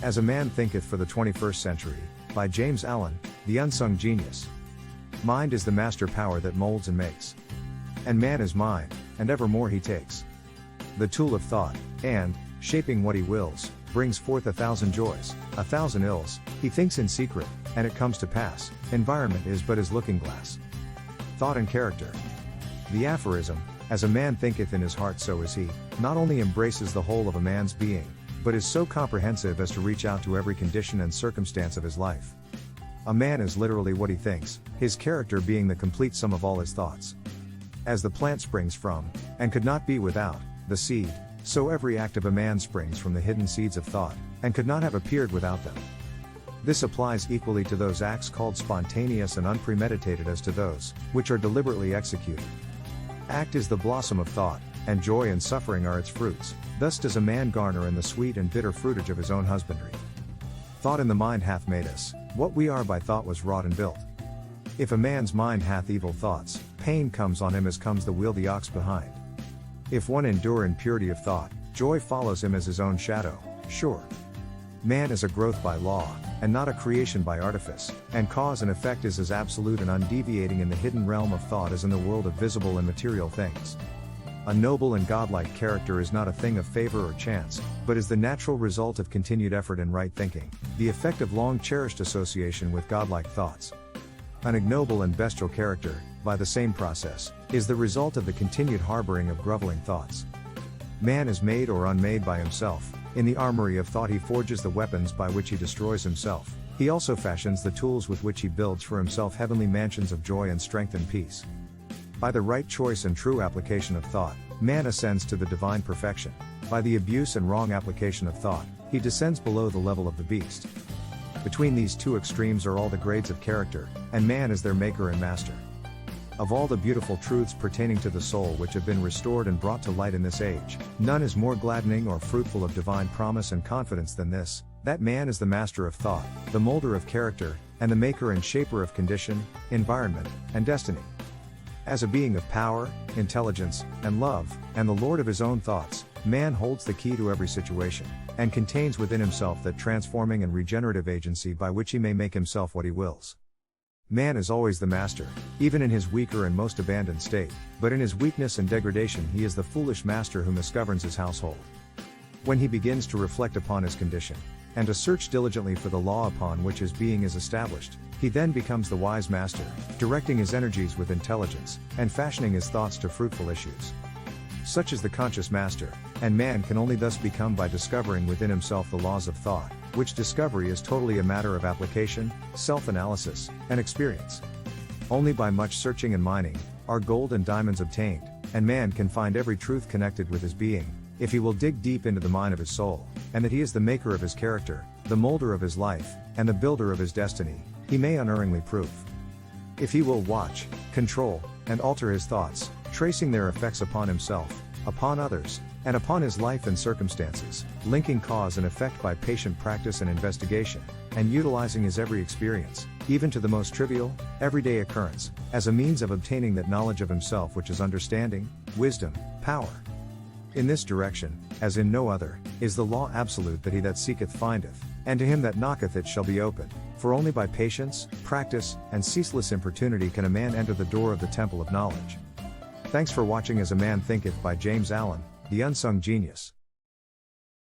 As a Man Thinketh for the 21st Century, by James Allen, the Unsung Genius. Mind is the master power that molds and makes. And man is mind, and evermore he takes. The tool of thought, and, shaping what he wills, brings forth 1,000 joys, 1,000 ills, he thinks in secret, and it comes to pass, environment is but his looking glass. Thought and character. The aphorism, as a man thinketh in his heart so is he, not only embraces the whole of a man's being, but is so comprehensive as to reach out to every condition and circumstance of his life. A man is literally what he thinks, his character being the complete sum of all his thoughts. As the plant springs from, and could not be without, the seed, so every act of a man springs from the hidden seeds of thought, and could not have appeared without them. This applies equally to those acts called spontaneous and unpremeditated as to those, which are deliberately executed. Act is the blossom of thought, and joy and suffering are its fruits, thus does a man garner in the sweet and bitter fruitage of his own husbandry. Thought in the mind hath made us, what we are by thought was wrought and built. If a man's mind hath evil thoughts, pain comes on him as comes the wieldy ox behind. If one endure in purity of thought, joy follows him as his own shadow, sure. Man is a growth by law, and not a creation by artifice, and cause and effect is as absolute and undeviating in the hidden realm of thought as in the world of visible and material things. A noble and godlike character is not a thing of favor or chance, but is the natural result of continued effort and right thinking, the effect of long-cherished association with godlike thoughts. An ignoble and bestial character, by the same process, is the result of the continued harboring of groveling thoughts. Man is made or unmade by himself. In the armory of thought he forges the weapons by which he destroys himself. He also fashions the tools with which he builds for himself heavenly mansions of joy and strength and peace. By the right choice and true application of thought, man ascends to the divine perfection. By the abuse and wrong application of thought, he descends below the level of the beast. Between these two extremes are all the grades of character, and man is their maker and master. Of all the beautiful truths pertaining to the soul which have been restored and brought to light in this age, none is more gladdening or fruitful of divine promise and confidence than this, that man is the master of thought, the molder of character, and the maker and shaper of condition, environment, and destiny. As a being of power, intelligence, and love, and the lord of his own thoughts, man holds the key to every situation, and contains within himself that transforming and regenerative agency by which he may make himself what he wills. Man is always the master, even in his weaker and most abandoned state, but in his weakness and degradation he is the foolish master who misgoverns his household. When he begins to reflect upon his condition, and to search diligently for the law upon which his being is established, he then becomes the wise master, directing his energies with intelligence, and fashioning his thoughts to fruitful issues. Such is the conscious master, and man can only thus become by discovering within himself the laws of thought, which discovery is totally a matter of application, self-analysis, and experience. Only by much searching and mining, are gold and diamonds obtained, and man can find every truth connected with his being, if he will dig deep into the mine of his soul, and that he is the maker of his character, the molder of his life, and the builder of his destiny, he may unerringly prove. If he will watch, control, and alter his thoughts, tracing their effects upon himself, upon others, and upon his life and circumstances, linking cause and effect by patient practice and investigation, and utilizing his every experience, even to the most trivial, everyday occurrence, as a means of obtaining that knowledge of himself which is understanding, wisdom, power. In this direction, as in no other, is the law absolute that he that seeketh findeth, and to him that knocketh it shall be opened, for only by patience, practice, and ceaseless importunity can a man enter the door of the temple of knowledge. Thanks for watching As a Man Thinketh by James Allen, the Unsung Genius.